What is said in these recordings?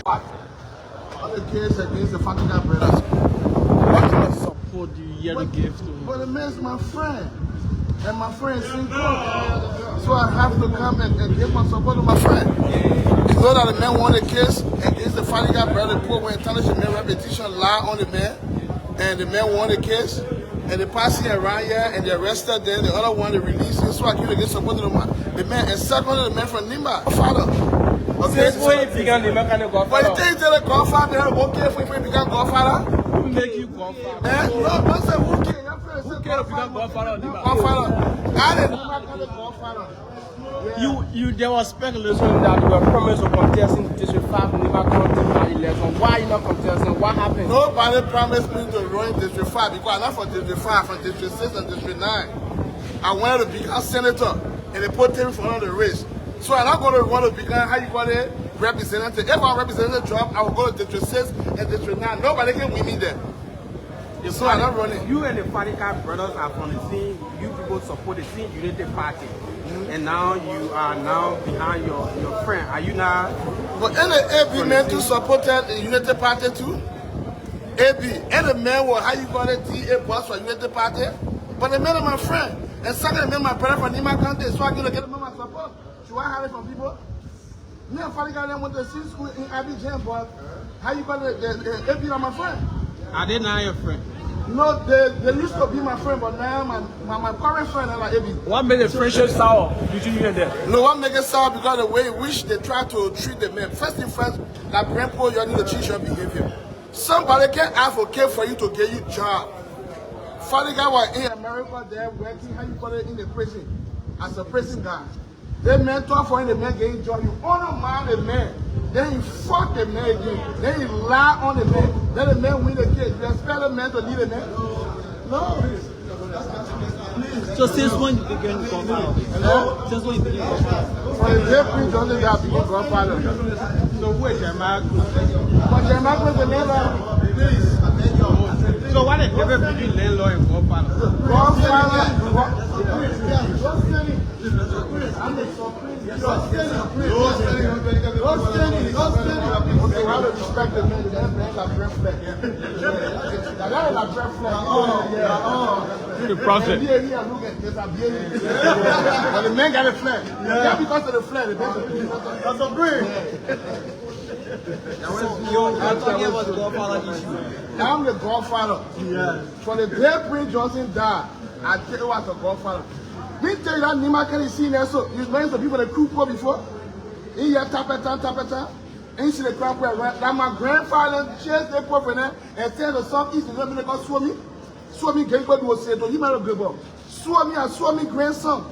the case against the Fatica brothers. What kind of support do you yearly give to him? But the man's my friend. And my friend is in court. So I have to come and give my support to my friend. You know that the man won the case against the Fatica brother, the poor when intelligent man repetition lie on the man. And the man won the case. And they pass him around here and they arrested them. The other one they released him. So I give the support to the man. And secondly, the man from Nimba, father. Okay, so but the thing is that the godfather, okay, if we become godfather, who make you godfather? No, don't say who can. Who can become godfather? Godfather. I didn't become the godfather. There was speculation that you were promised of contesting District 5 Nimba County election. Why are you not contesting? What happened? Nobody promised me to run District 5 because I'm not from District 5, from District 6 and District 9. I wanted to become senator and they put me for another race. So I'm not going to want to become, how you call it, representative. If I'm representative job, I will go to District 6 and District 9. Nobody can win me there. So I'm not running. You and the Fatica brothers are from the same, you people support the same Unity Party. And now you are now behind your friend. Are you now? But any AB man to support the Unity Party too? AB, any man will, how you call it, DA boss for Unity Party? But the man is my friend. And second, the man my brother from Nima County, so I'm going to get him my support. Should I have it from people? Me and Fatica went to C school in Abidjan, but how you call it, the AB are my friend. Are they now your friend? No, they used to be my friend, but now my current friend is like AB. What made the friendship sour between you and them? No, what make it sour because the way in which they try to treat the men. First thing first, that grandpa, you need to change your behavior. Somebody can advocate for you to get you a job. Fatica was in America there working, how you call it, in the prison, as a prison guy. They mentor for him, the man getting job. You honor man the man. Then you fuck the man again. Then you lie on the man. Then the man win the case. You expect the man to lead the man? No. So since when you began to come out? Hello? Since when you began to come out? For the day pre-Johnson, they have become godfather. So who is your man? But your man was the neighbor. So what is the difference between landlord and godfather? Godfather. Okay, how to respect the man? That man got red flag. That guy got red flag. The prophet. But the man got a flag. Yeah, because of the flag. That's a brain. I'm talking about the godfather issue. I'm the godfather. Yeah. For the day Prince Johnson died, I tell you what's a godfather. Me tell you that Nima can see there, so you know the people that crew before? In here, tapeta. And you see the crowd where that my grandfather chased the poor for them and tell the southeast is going to go swim me. Swim me, Gangbo was said, you might have good. Swim me, grandson.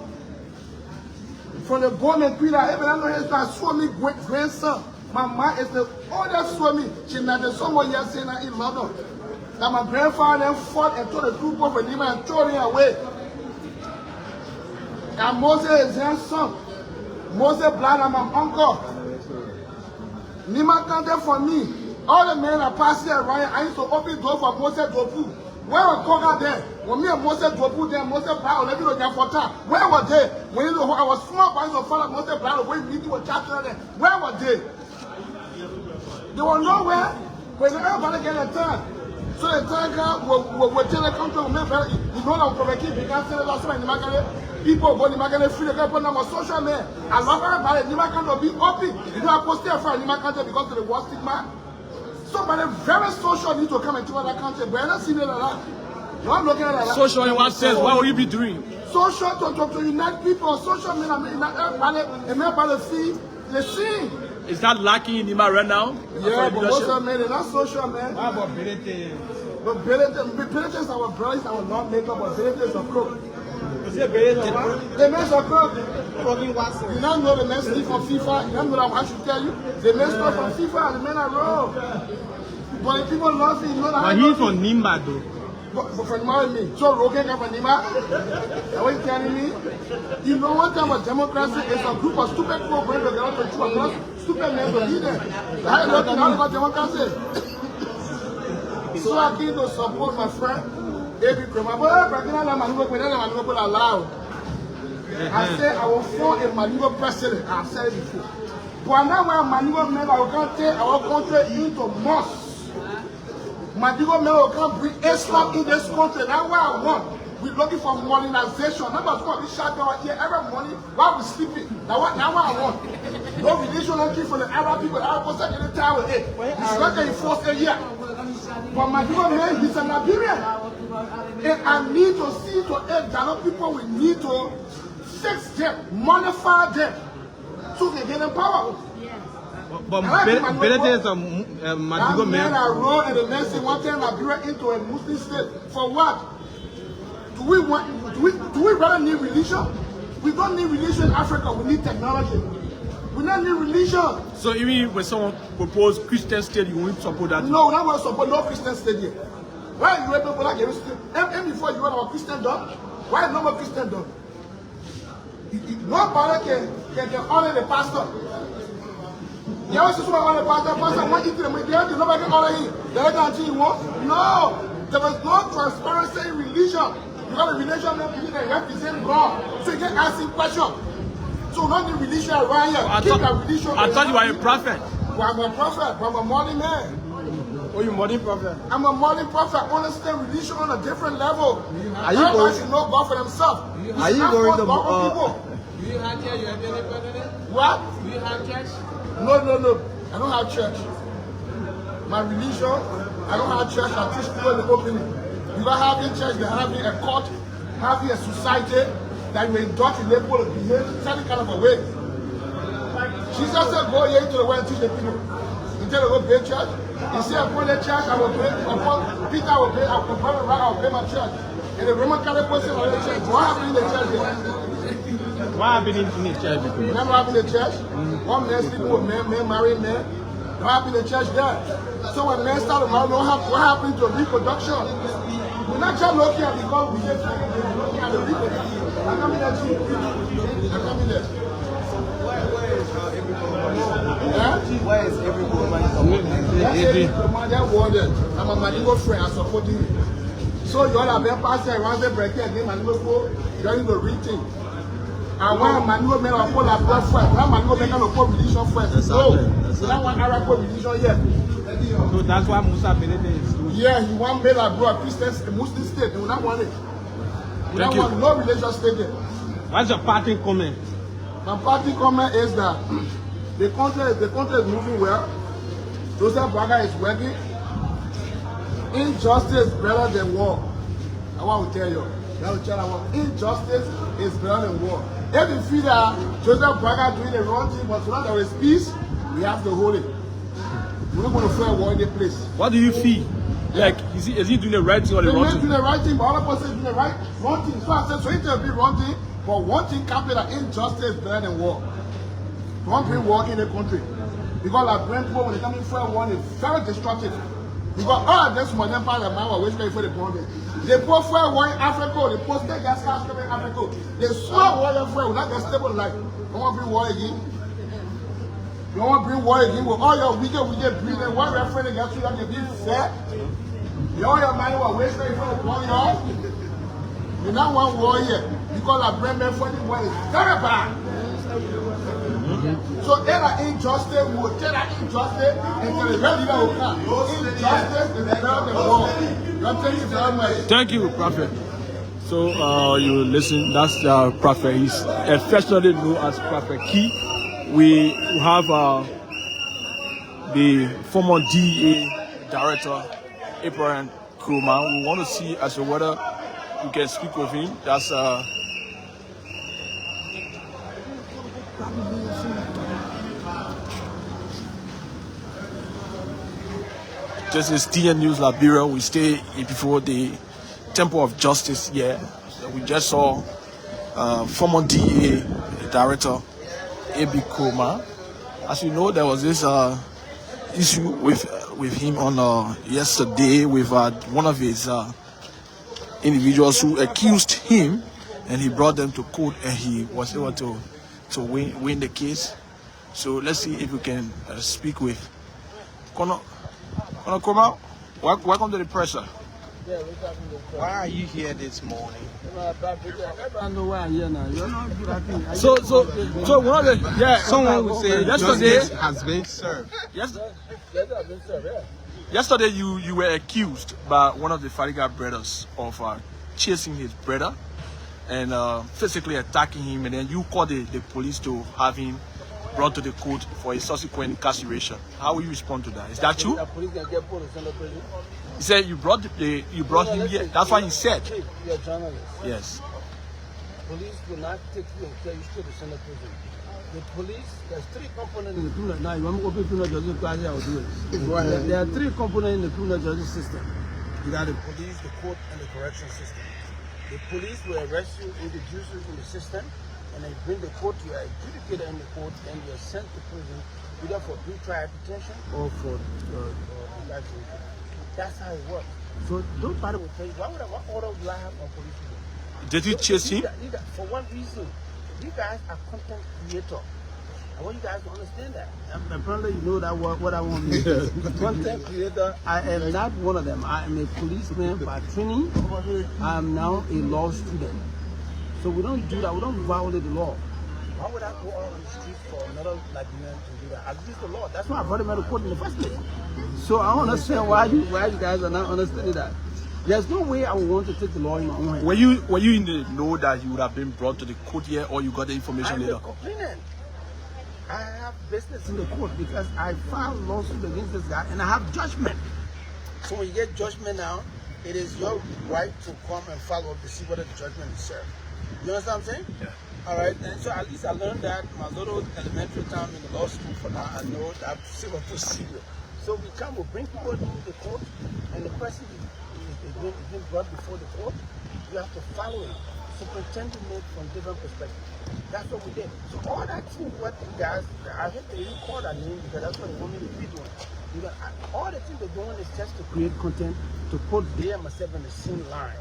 From the government, Peter, every I know it's not swim me, grandson. My mom is the oldest swimming. She not the someone here saying that in London. That my grandfather fought and told the group of Nima and threw him away. And Moses is their son. Moses blood and my uncle. Nima counted for me. All the men are passing around. I used to open door for Moses Dopu. Where was Koga there? When me and Moses Dopu there, Moses blood let me know their photo. Where was they? When you know I was small, but I used to follow Moses blood when we to a chapter there. Where was they? They were nowhere. When everybody get a turn. So the time will tell the country, you know that we keep because people go to free the people on social media. I love everybody. Nima can't be open. You know I posted for Nima can't because of the war stigma. Somebody very social need to come into other country. But I don't see that a lot. No, I'm looking at that. Social in what sense? What will you be doing? Social to unite people. Social media, not everybody. And everybody see the scene. Is that lacking in Nima right now? Yeah, but most of them, not social, man. How about Bilete? But Bilete is our brothers, our non-maker, but Bilete is a crook. Is it Bilete? The man's a crook. You don't know the men sleep from FIFA. You don't know that I should tell you. The men start from FIFA and the men are wrong. But the people love you know that. But he's from Nimba though. But for me, so Rogan come from Nima. Are you telling me? You know what type of democracy is a group of stupid people going to get out to choose stupid men to lead them. I don't know about democracy. So I came to support my friend, David Kromah. I said I will form a Malibu president. I've said it before. But now when Manigo men will come take our country into mosque. Manigo men will come bring Islam in this country. That's what I want. We're looking for modernization. Number one, this shut down here every morning while we're sleeping. Now what I want. No religion entry from the Arab people. The Arab people say anytime with it. It's not going to force a year. But Manigo men, he's a Liberian. And I need to see to it that people we need to fix them, modify them, so they get empowered. But Benedict is a Madigo man. I rode and the man said one time Liberia into a Muslim state. For what? Do we rather need religion? We don't need religion in Africa. We need technology. We don't need religion. So even when someone propose Christian state, you won't support that? No, we don't want to support no Christian state here. Why you people like Jerusalem? And before you want our Christian dog? Why no more Christian dog? Nobody can honor the pastor. You always see someone honor the pastor. Pastor want to eat them. Nobody can honor him. They don't until you want. No, there was no transparency in religion. You got a religion that believe they represent God. So you can ask him questions. So not the religion around here. I thought you were a prophet. Well, I'm a prophet, but I'm a modern man. Oh, you modern prophet? I'm a modern prophet. I understand religion on a different level. Are you going to know God for themselves? Are you going to Do you have church? You have any brother? What? Do you have church? No. I don't have church. My religion, I don't have church. I teach people in the opening. You don't have a church, they have a court, have a society that you indulge in people to behave certain kind of a way. Jesus said, go here into the world and teach the people. Instead of go pay church, you see upon the church, I will pay, upon Peter I will pay, I will pay my church. And the Roman Catholic person of the church, what happened in the church here? What happened in the church? Remember what happened in the church? One man sleeping with men marrying men. What happened in the church there? So when men started marrying, what happened to reproduction? We're not just looking at because we get looking at the reproduction. I'm coming at you. I'm coming there. Where is everyone? They're worded. I'm a Manigo friend. I support you. So you all have been passing around the break and then Manigo go, you're in the reading. And when Manigo men are called a blood friend, when Manigo men are called religion friends. No, we don't want Arab religion yet. So that's why Musa Benedict is doing. Yeah, he want made a Christian, a Muslim state. We don't want it. We don't want no religious state there. What's your party comment? My party comment is that the country is moving well. Joseph Braga is working. Injustice is better than war. I want to tell you. Injustice is better than war. If you feel that Joseph Braga doing the wrong thing, but so long there is peace, we have to hold it. We're not going to fight war in the place. What do you feel? Like, is he doing the right thing or the wrong thing? He's doing the right thing, but other person is doing the wrong thing. So I said, so it's a big wrong thing, but one thing can't be that injustice is better than war. Don't bring war in the country. Because like Brent people, when they come in for war, it's very destructive. Because all of this money part of man were waiting for the problem. They put for war in Africa, they put their gas cars in Africa. They saw war in Africa, not get stable life. Don't want to bring war again. You don't want to bring war again with all your wicked breathing. One reference against you that can be fair. You all your money were wasted for the war, y'all. You don't want war here. Because our brain man for the war is very bad. So there are injustice, we will tell that injustice until the real leader will come. Injustice is better than war. Thank you very much. Thank you, Prophet. So you listen, that's the Prophet. He's affectionately known as Prophet Key. We have the former DEA director, Abraham Kromah. We want to see as to whether we can speak with him. That's this is TN News Liberia. We stay before the Temple of Justice here. So we just saw former DEA director, A.B. Kromah. As you know, there was this issue with him on yesterday with one of his individuals who accused him, and he brought them to court, and he was able to win the case. So let's see if we can speak with Kromah. Welcome to the press, sir. Why are you here this morning? I know why I'm here now. You're not good at it. So one of the Someone would say yesterday justice has been served. Yesterday you were accused by one of the Fadiga brothers of chasing his brother and physically attacking him, and then you called the police to have him brought to the court for a subsequent incarceration. How will you respond to that? Is that true? The police can get put in the prison. He said you brought him here. That's what he said. You're a journalist. Yes. Police will not take you and tell you straight to send a prison. The police, there's three components in the criminal. Now, you want me to open criminal justice class? I will do it. There are three components in the criminal justice system. You got the police, the court, and the correction system. The police will arrest you, introduce you in the system, and then bring the court. You are adjudicated in the court, and you are sent to prison either for pre-trial detention or for incarceration. That's how it works. So nobody will tell you, what order would I have on police people? Did you chase him? For one reason, you guys are content creators. I want you guys to understand that. Apparently you know that what I want to do. Content creator, I am not one of them. I am a policeman by training. I am now a law student. So we don't do that. We don't violate the law. Why would I go out on the street for another Liberian to do that? I use the law. That's why I brought him out of court in the first place. So I don't understand why you guys are not understanding that. There's no way I would want to take the law in my own hand. Were you in the know that you would have been brought to the court here, or you got the information later? I'm a complainant. I have business in the court because I filed lawsuit against this guy and I have judgment. So when you get judgment now, it is your right to come and follow up to see whether the judgment is served. You understand what I'm saying? Yeah. All right, and so at least I learned that my little elementary time in the law school. For now, I know that civil procedure. So we bring people to the court, and the person is being brought before the court. You have to follow it. Superintendent made from different perspectives. That's what we did. So all that thing, what you guys, I hate that you call that name because that's what they want me to be doing. All the things they're doing is just to create content, to put them and myself in the same line.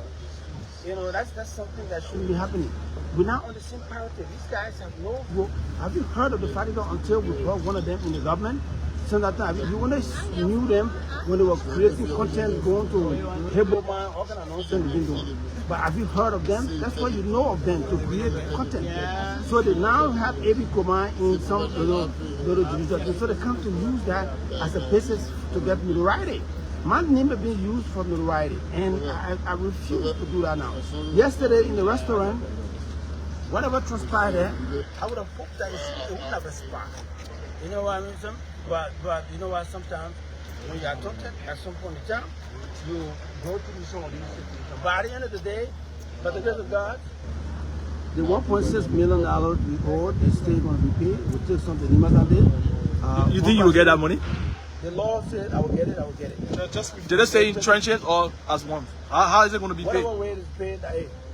You know, that's something that shouldn't be happening. We're not on the same parity. These guys have no vote. Have you heard of the Fadiga until we brought one of them in the government? Since that time, you want to knew them when they were creating content, going to Hebrew-man, all kind of nonsense they've been doing. But have you heard of them? That's why you know of them, to create content. Yeah. So they now have Kromah in some little jurisdictions. So they come to use that as a basis to get notoriety. My name is being used for notoriety, and I refuse to do that now. Yesterday in the restaurant, whatever transpired there, I would have hoped that it wouldn't have a spark. You know what I mean? But you know what? Sometimes when you are taunted at some point in time, you go through some of these situations. But at the end of the day, by the grace of God, the $1.6 million we owed, the state going to be paid. We take something You think you will get that money? The law said I will get it. Did they say in tranches or as one? How is it going to be paid? Whatever way it is paid,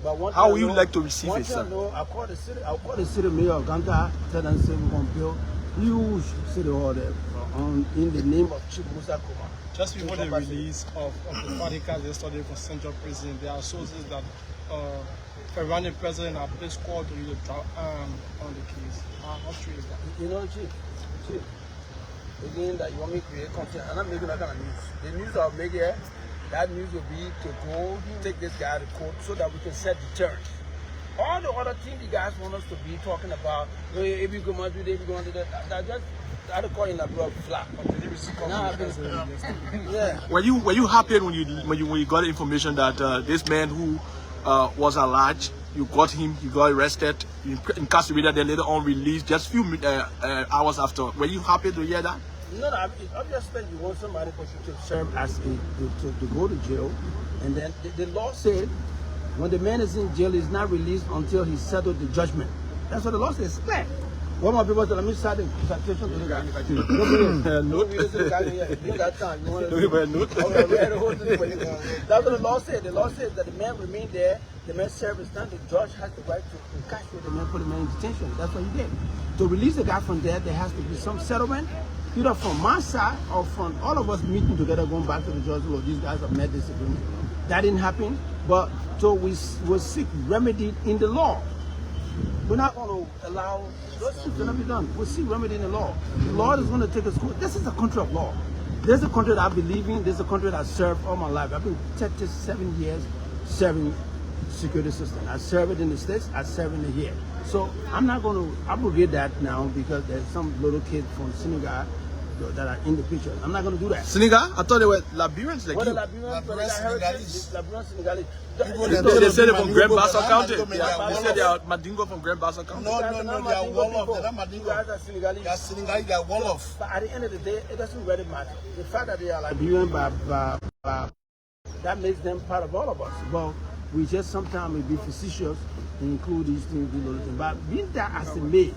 but how would you like to receive it, sir? I'll call the city mayor of Ganta, tell them say we're going to build huge city hall there in the name of Chief Musa Kromah. Just before the release of the Fadigas yesterday from Central Prison, there are sources that Iranian president have placed call to you to on the case. How true is that? You know, Chief, again, that you want me to create content, I'm not making that kind of news. The news I'll make here, that news will be to go take this guy to court so that we can set deterrence. All the other things you guys want us to be talking about, if you go to do this, if you go to do that, that just, I don't call it a blood flat. Yeah. Were you happy when you got the information that this man who was alleged, you got him, he got arrested, incarcerated, then later on released just few hours after? Were you happy to hear that? No, it's obviously you want somebody to serve as to go to jail, and then the law said when the man is in jail, he's not released until he settled the judgment. That's what the law says. One more people say, let me start the citation to the guy. That's what the law said. The law says that the man remained there, the man served his time, the judge has the right to incarcerate the man, put the man in detention. That's what he did. To release the guy from there, there has to be some settlement, either from my side or from all of us meeting together, going back to the judge. Look, these guys have met this agreement. That didn't happen, but so we will seek remedy in the law. We're not going to allow those things to be done. We'll see remedy in the law. The law is going to take us. This is a country of law. This is a country that I believe in. This is a country that I served all my life. I've been 37 years serving security system. I serve it in the States, I serve it here. So I'm not going to abrogate that now because there's some little kid from Senegal that are in the picture. I'm not going to do that. Senegal? I thought they were Liberians like What you. the Liberian Senegalese. They said they're from Grand Bassam County. They said they are Mandingo from Grand Bassam County. No, they are Wolof. They're not Mandingo. You guys are Senegalese. They are Senegalese, they are Wolof. But at the end of the day, it doesn't really matter. The fact that they are Liberian, that makes them part of all of us. But we just sometimes may be facetious and include these things, these little things. But being that as a maid,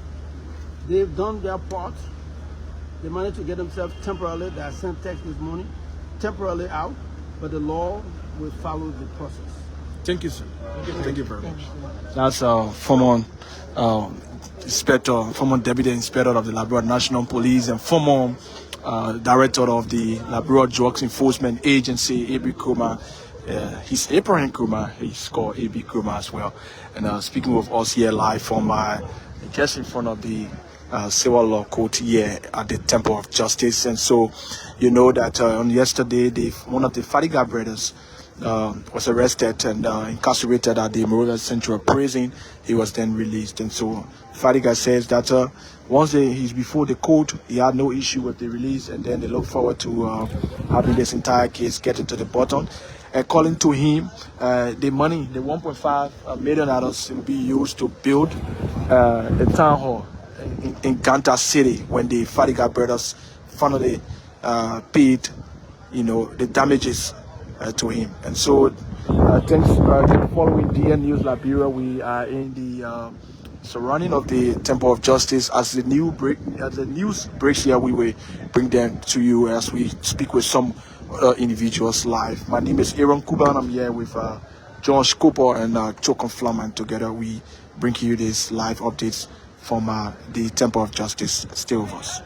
they've done their part. They managed to get themselves temporarily, they are sent text this morning, temporarily out, but the law will follow the process. Thank you, sir. Thank you very much. That's former inspector, former deputy inspector of the Liberia National Police and former director of the Liberia Drugs Enforcement Agency, A.B. Kromah. He's Abraham Kromah. He's called A.B. Kromah as well. And speaking with us here live from just in front of the civil law court here at the Temple of Justice. And so you know that on yesterday one of the Fadiga brothers was arrested and incarcerated at the Monrovia Central Prison. He was then released. And so Fadiga says that once he's before the court, he had no issue with the release, and then they look forward to having this entire case getting to the bottom. According to him, the money, the $1.5 million will be used to build a town hall in Ganta City when the Fadiga brothers finally paid, the damages to him. And so, thanks to following DN News Liberia, we are in the surrounding of the Temple of Justice. As the news breaks here, we will bring them to you as we speak with some individuals live. My name is Aaron Kuban. I'm here with Josh Cooper and Chokon Flaman. Together, we bring you these live updates from the Temple of Justice. Stay with us.